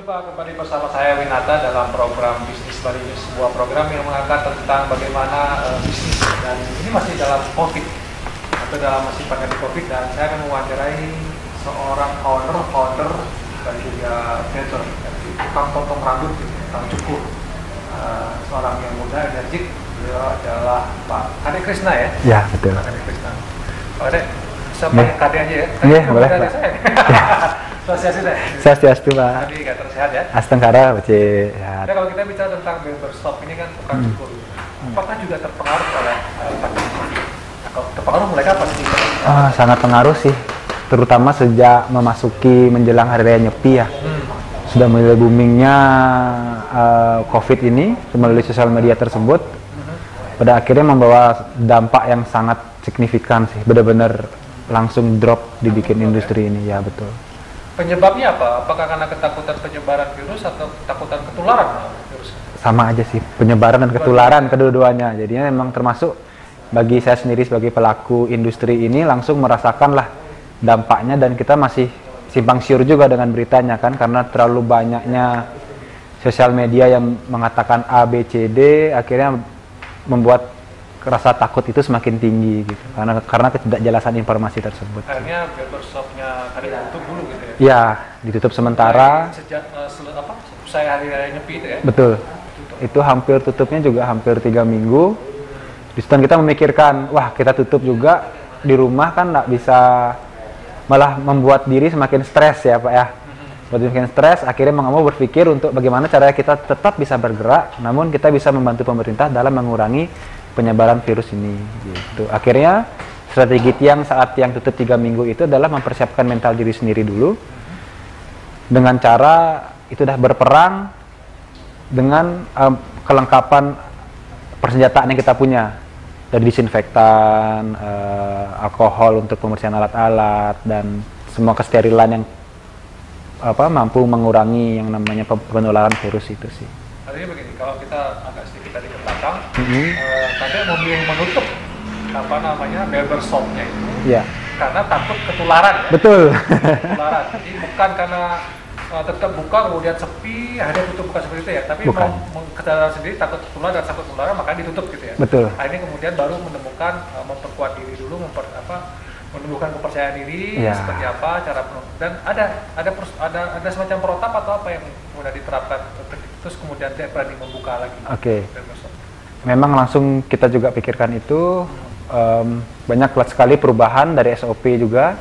Jumpa kembali bersama saya Winata dalam program Bisnis Bali News, sebuah program yang mengangkat tentang bagaimana bisnis, dan ini masih dalam COVID atau dalam masih pandemi COVID, dan saya akan mewawancarai seorang founder dan juga mentor dari tukang potong rambut, tukang cukur, seorang yang muda, energik. Beliau adalah Pak Kade Krishna ya? Ya, betul. Pak Kade Krishna. Pak Kade, bisa pakai Kade aja ya? Iya, boleh Pak. Swastiastu Pak. Tadi kata sehat ya? Astengkara, Bace. Ya. Nah, kalau kita bicara tentang barbershop ini kan tukang cukur, apakah juga terpengaruh oleh pandemi? Kalau terpengaruh mulai kapan sih? Sangat pengaruh sih, terutama sejak memasuki menjelang hari raya Nyepi ya. Sudah mulai boomingnya COVID ini melalui sosial media tersebut. Pada akhirnya membawa dampak yang sangat signifikan sih, benar-benar langsung drop dibikin industri ini ya, betul. Penyebabnya apa? Apakah karena ketakutan penyebaran virus atau ketakutan ketularan virus? Sama aja sih, penyebaran dan ketularan kedua-duanya. Jadinya memang termasuk bagi saya sendiri sebagai pelaku industri ini langsung merasakan lah dampaknya, dan kita masih simpang siur juga dengan beritanya kan, karena terlalu banyaknya sosial media yang mengatakan A, B, C, D, akhirnya membuat rasa takut itu semakin tinggi gitu, karena ketidakjelasan informasi tersebut. Akhirnya barbershopnya hari tutup dulu gitu ya? Ya, ditutup sementara. Sejak usai hari raya Nyepi itu ya? Betul. Itu hampir tutupnya juga hampir 3 minggu. Di situ kita memikirkan, wah kita tutup juga di rumah kan nggak bisa, malah membuat diri semakin stres ya Pak ya. Semakin stres, akhirnya mau berpikir untuk bagaimana caranya kita tetap bisa bergerak, namun kita bisa membantu pemerintah dalam mengurangi penyebaran virus ini gitu. Akhirnya strategi Tiang saat Tiang tutup 3 minggu itu adalah mempersiapkan mental diri sendiri dulu dengan cara itu dah berperang dengan kelengkapan persenjataan yang kita punya, dari disinfektan, alkohol untuk pembersihan alat-alat, dan semua kesterilan yang mampu mengurangi yang namanya penularan virus itu sih. Artinya begini, kalau kita agak sedikit tadi ke belakang, tadi memilih menutup barbershopnya itu, karena takut ketularan ya? Betul. Ketularan, jadi bukan karena tetap buka kemudian sepi, akhirnya tutup, bukan seperti itu ya, tapi memang kesadaran sendiri takut ketularan dan takut ketularan, makanya ditutup gitu ya? Betul. Akhirnya kemudian baru menemukan, memperkuat diri dulu, menumbuhkan kepercayaan diri, seperti apa cara dan ada semacam protap atau apa yang sudah diterapkan, terus kemudian dia berani membuka lagi. Oke. Memang langsung kita juga pikirkan itu, banyak sekali perubahan dari SOP juga,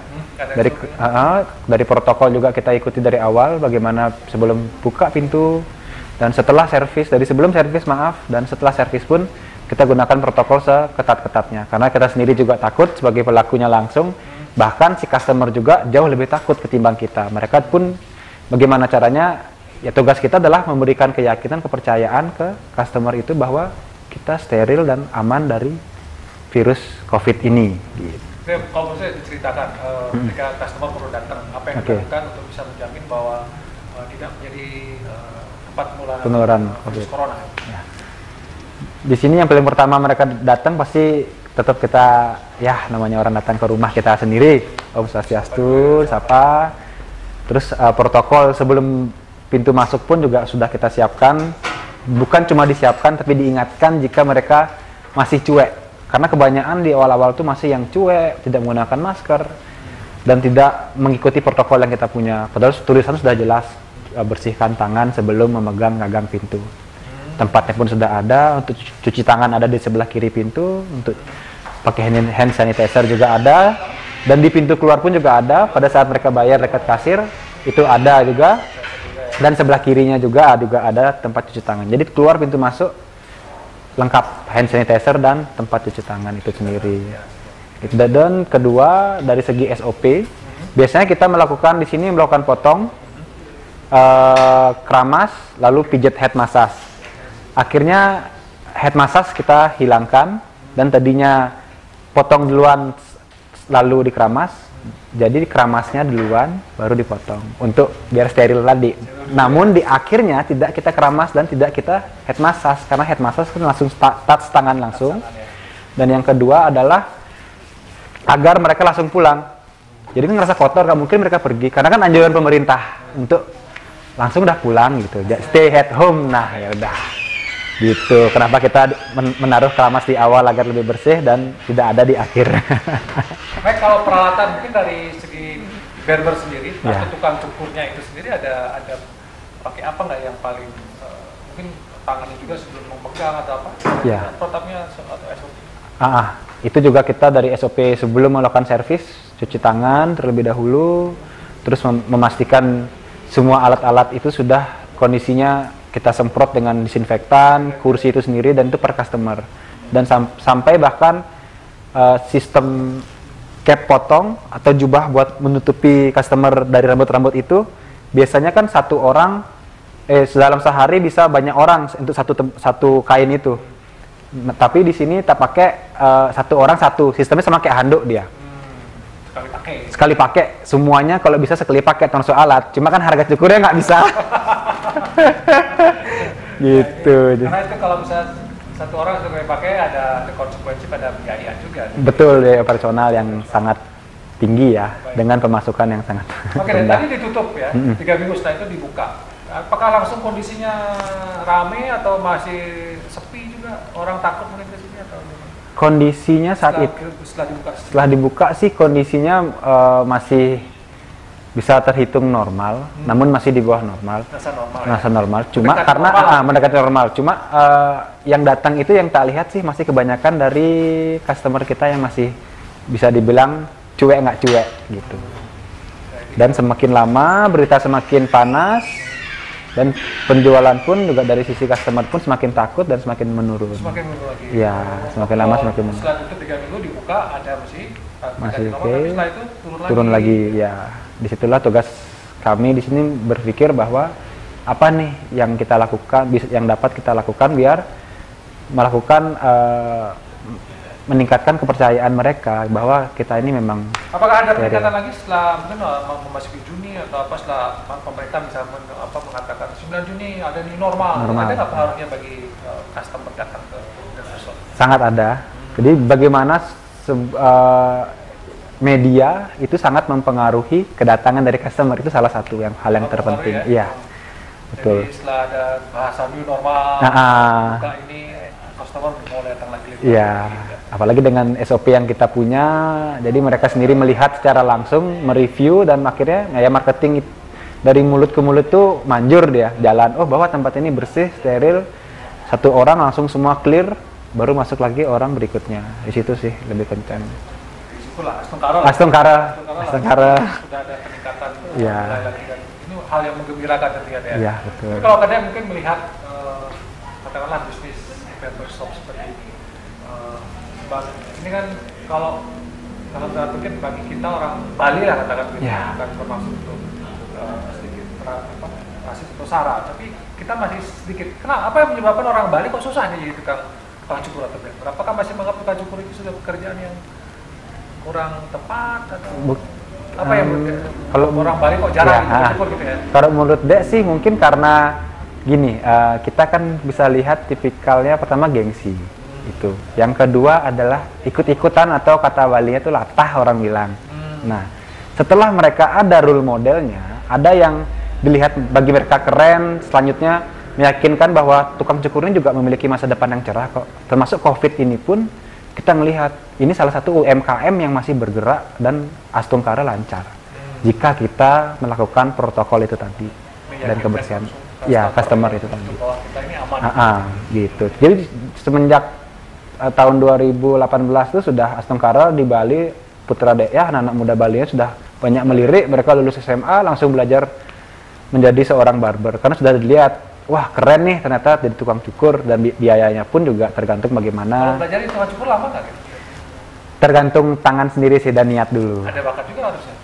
dari protokol juga kita ikuti dari awal, bagaimana sebelum buka pintu dan setelah servis, dari sebelum servis dan setelah servis pun kita gunakan protokol seketat-ketatnya, karena kita sendiri juga takut sebagai pelakunya langsung, bahkan si customer juga jauh lebih takut ketimbang kita. Mereka pun bagaimana caranya, ya tugas kita adalah memberikan keyakinan, kepercayaan ke customer itu bahwa kita steril dan aman dari virus COVID ini gitu. Kalau bisa diceritakan, ketika customer perlu datang, apa yang dilakukan untuk bisa menjamin bahwa tidak menjadi tempat penularan virus corona? Ya. Di sini yang paling pertama mereka datang pasti tetap kita, ya namanya orang datang ke rumah kita sendiri, Om Swastiastu, sapa. Terus protokol sebelum pintu masuk pun juga sudah kita siapkan, bukan cuma disiapkan tapi diingatkan jika mereka masih cuek, karena kebanyakan di awal-awal itu masih yang cuek, tidak menggunakan masker dan tidak mengikuti protokol yang kita punya, padahal tulisan sudah jelas, bersihkan tangan sebelum memegang gagang pintu. Tempatnya pun sudah ada, untuk cuci tangan ada di sebelah kiri pintu, untuk pakai hand sanitizer juga ada, dan di pintu keluar pun juga ada, pada saat mereka bayar dekat kasir itu ada juga, dan sebelah kirinya juga ada tempat cuci tangan. Jadi keluar pintu masuk lengkap hand sanitizer dan tempat cuci tangan itu sendiri. Dan kedua, dari segi SOP, biasanya kita melakukan di sini potong, keramas, lalu pijat head massage. Akhirnya head massage kita hilangkan, dan tadinya potong duluan lalu dikeramas, jadi dikeramasnya duluan baru dipotong untuk biar steril tadi. Namun di akhirnya tidak kita keramas dan tidak kita head massage, karena head massage kan langsung touch tangan langsung. Dan yang kedua adalah agar mereka langsung pulang. Jadi ngerasa kotor, nggak mungkin mereka pergi, karena kan anjuran pemerintah untuk langsung udah pulang gitu, stay at home. Nah ya udah gitu. Kenapa kita menaruh keramas di awal agar lebih bersih dan tidak ada di akhir. Baik, kalau peralatan mungkin dari segi barber sendiri Ya. atau tukang cukurnya itu sendiri ada pakai apa nggak yang paling mungkin tangannya juga sebelum memegang atau apa? Ya. Protapnya atau SOP? Itu juga kita dari SOP sebelum melakukan servis, cuci tangan terlebih dahulu, terus memastikan semua alat-alat itu sudah kondisinya kita semprot dengan disinfektan, kursi itu sendiri dan itu per customer. Dan sampai bahkan sistem cap potong atau jubah buat menutupi customer dari rambut-rambut itu, biasanya kan satu orang dalam sehari bisa banyak orang untuk satu kain itu. Nah, tapi di sini kita pakai satu orang satu, sistemnya sama kayak handuk dia. Sekali pakai semuanya, kalau bisa sekali pakai termasuk alat. Cuma kan harga cukurnya nggak bisa. Gitu. Karena itu kalau misalnya satu orang sekali pakai ada konsekuensi pada biaya juga. Betul, biaya operasional yang sangat tinggi ya. Baik. Dengan pemasukan yang sangat Oke, dan tadi ditutup ya, 3 minggu setelah itu dibuka. Apakah langsung kondisinya rame atau masih sepi juga? Orang takut mungkin ke sini atau gimana? Kondisinya saat itu setelah dibuka sih kondisinya masih bisa terhitung normal, namun masih di bawah normal. Rasa normal. Cuma mendekati karena mendekati normal. Cuma yang datang itu yang tak lihat sih masih kebanyakan dari customer kita yang masih bisa dibilang cuek nggak cuek gitu. Dan semakin lama berita semakin panas. Dan penjualan pun juga dari sisi customer pun semakin takut dan semakin menurun. Semakin menurun lagi. Ya, semakin lama semakin menurun. Setelah itu 3 minggu dibuka ada masih oke. Tapi setelah itu turun lagi. Ya, disitulah tugas kami di sini berpikir bahwa apa nih yang kita lakukan, yang dapat kita lakukan biar melakukan meningkatkan kepercayaan mereka bahwa kita ini memang. Apakah ada peningkatan lagi setelah mungkin memasuki Juni atau apa setelah pemerintah bisa mengatakan 9 Juni ada new normal. Ada nggak pengaruhnya bagi customer datang ke Dermason? Sangat ada. Jadi bagaimana media itu sangat mempengaruhi kedatangan dari customer, itu salah satu hal yang terpenting. Iya, betul. Jadi setelah ada bahasa new normal, ini customer mulai datang lagi. Iya, apalagi dengan SOP yang kita punya, jadi mereka sendiri melihat secara langsung, mereview dan akhirnya ya marketing dari mulut ke mulut tuh manjur dia jalan. Oh bahwa tempat ini bersih, steril, satu orang langsung semua clear, baru masuk lagi orang berikutnya. Di situ sih lebih kencang. Astungkara. Sudah ada peningkatan. Iya. Ini hal yang menggembirakan tentunya ya. Iya betul. Tapi kalau kadang mungkin melihat katakanlah bisnis barbershop seperti ini, ini kan kalau mungkin bagi kita orang Bali lah katakan begitu, bukan bermaksud untuk sedikit rasis atau sara, tapi kita masih sedikit. Kenapa? Apa yang menyebabkan orang Bali kok susah nih jadi tukang cukur atau barber? Apakah masih menganggap tukang cukur itu sudah pekerjaan yang kurang tepat atau apa yang kalau orang Bali kok jarang cukur gitu ya? Kalau menurut Dek sih mungkin karena gini, kita kan bisa lihat tipikalnya pertama gengsi itu. Yang kedua adalah ikut-ikutan atau kata Balinya itu latah orang bilang. Nah, setelah mereka ada role modelnya, ada yang dilihat bagi mereka keren, selanjutnya meyakinkan bahwa tukang cukur ini juga memiliki masa depan yang cerah kok. Termasuk COVID ini pun kita melihat ini salah satu UMKM yang masih bergerak dan Astungkara lancar. Jika kita melakukan protokol itu tadi dan kebersihan. Ya, customer itu tadi. Kita ini aman. Gitu. Jadi semenjak tahun 2018 itu sudah Astungkara di Bali, putra ya anak-anak muda Bali sudah banyak melirik, mereka lulus SMA langsung belajar menjadi seorang barber karena sudah dilihat, wah keren nih ternyata jadi tukang cukur dan biayanya pun juga tergantung bagaimana. Kalau belajar tukang cukur lama nggak gitu? Tergantung tangan sendiri sih dan niat dulu. Ada bakat juga harusnya.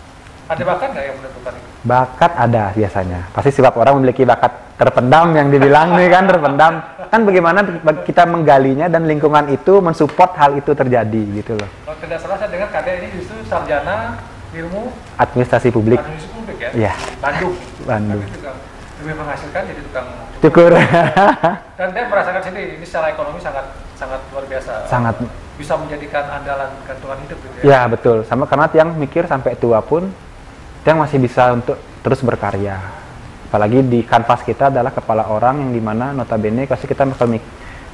Ada bakat nggak yang menentukan itu? Bakat ada biasanya. Pasti setiap orang memiliki bakat terpendam yang dibilang nih kan terpendam. Kan bagaimana kita menggalinya dan lingkungan itu mensupport hal itu terjadi gitu loh. Kalau tidak salah saya dengar KD ini justru sarjana ilmu administrasi publik. Administrasi publik ya? Iya. Bandung. Bandung. Lebih menghasilkan jadi tukang cukur. Dan dia merasakan sendiri ini secara ekonomi sangat luar biasa. Sangat bisa menjadikan andalan gantungan hidup gitu ya. Ya betul. Sama karena yang mikir sampai tua pun yang masih bisa untuk terus berkarya. Apalagi di kanvas kita adalah kepala orang yang dimana notabene pasti kita bakal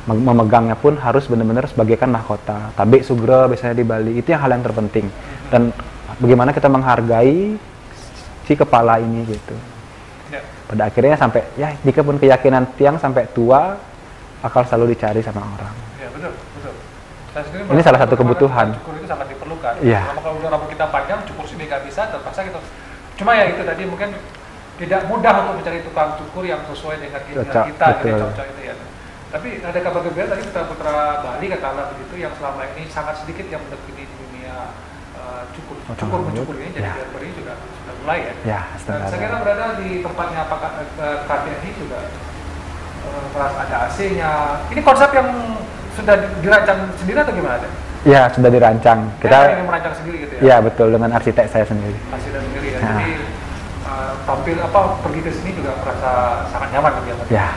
memegangnya pun harus benar-benar sebagaikan mahkota. Tabe sugro biasanya di Bali, itu yang hal yang terpenting. Dan bagaimana kita menghargai si kepala ini gitu. Pada akhirnya sampai ya jika pun keyakinan tiang sampai tua bakal selalu dicari sama orang. Ya betul. Ini salah satu kebutuhan. Cukur itu sangat diperlukan. Iya. Kalau udah rambut kita panjang, cukur sini nggak bisa, terpaksa kita. Cuma ya itu tadi mungkin tidak mudah untuk mencari tukang cukur yang sesuai dengan keinginan kita, gitu, cocok itu ya. Tapi ada kabar gembira tadi putra Bali katakanlah begitu yang selama ini sangat sedikit yang menekuni di dunia cukur mencukur ini, jadi barber ini juga sudah mulai ya. Ya, dan saya kira berada di tempatnya apakah KTNI juga merasa ada AC-nya. Ini konsep yang sudah dirancang sendiri atau gimana? Ya, sudah dirancang. Kita yang merancang sendiri gitu ya? Iya, betul, dengan arsitek saya sendiri. Arsitek sendiri ya. Jadi tampil pergi ke sini juga merasa sangat nyaman gitu ya.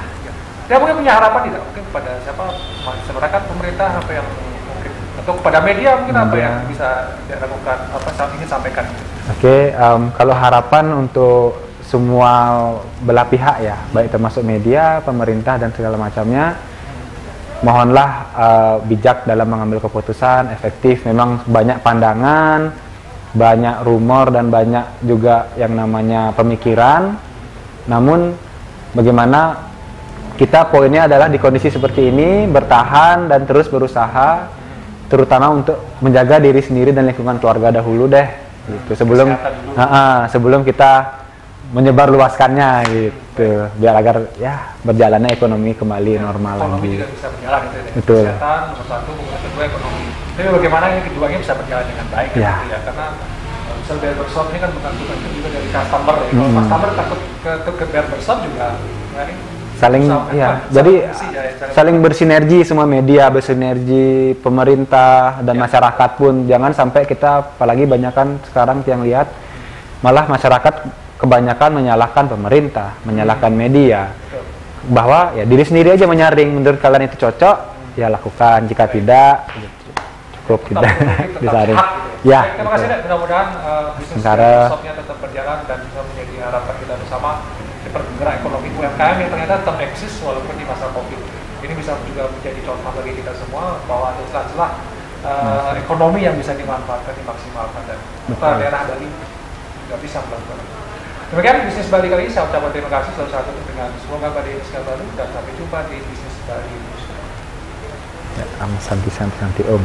Dia mungkin punya harapan tidak mungkin kepada siapa masyarakat, pemerintah apa yang mungkin atau kepada media mungkin apa yang bisa dilakukan saat ingin sampaikan? Oke, kalau harapan untuk semua belah pihak ya, baik termasuk media, pemerintah dan segala macamnya, mohonlah bijak dalam mengambil keputusan, efektif. Memang banyak pandangan, banyak rumor dan banyak juga yang namanya pemikiran. Namun bagaimana kita poinnya adalah di kondisi seperti ini bertahan dan terus berusaha, terutama untuk menjaga diri sendiri dan lingkungan keluarga dahulu deh. Gitu. Sebelum kita menyebar luaskannya gitu, biar agar ya berjalannya ekonomi kembali normal lagi. Juga bisa berjalan gitu ya. Betul. Kesehatan nomor satu, nomor kedua ekonomi. Tapi bagaimana ini keduanya bisa berjalan dengan baik gitu ya, karena misal barbershop ini kan menentukan juga dari customer ya. Kalau customer takut ke barbershop juga, saling saling bersinergi, semua media bersinergi, pemerintah dan masyarakat pun. Jangan sampai kita, apalagi banyakkan sekarang yang lihat malah masyarakat kebanyakan menyalahkan pemerintah, menyalahkan media, bahwa ya diri sendiri aja menyaring. Menurut kalian itu cocok, ya lakukan. Jika tidak, cukup tidak disaring. Ya. Terima kasih. Mudah-mudahan bisnis barbershopnya tetap berjalan dan bisa menjadi harapan kita bersama di pergerakan ekonomi UMKM yang ternyata tetap eksis walaupun di masa COVID. Ini bisa juga menjadi contoh bagi kita semua bahwa ada celah-celah ekonomi yang bisa dimanfaatkan, dimaksimalkan, dan daerah Bali juga bisa melakukan. Demikian bisnis Bali kali ini. Saya ucapkan terima kasih selalu satu dengan semoga Bali ini sekali baru dan sampai jumpa di bisnis Bali. Ya, santi Om.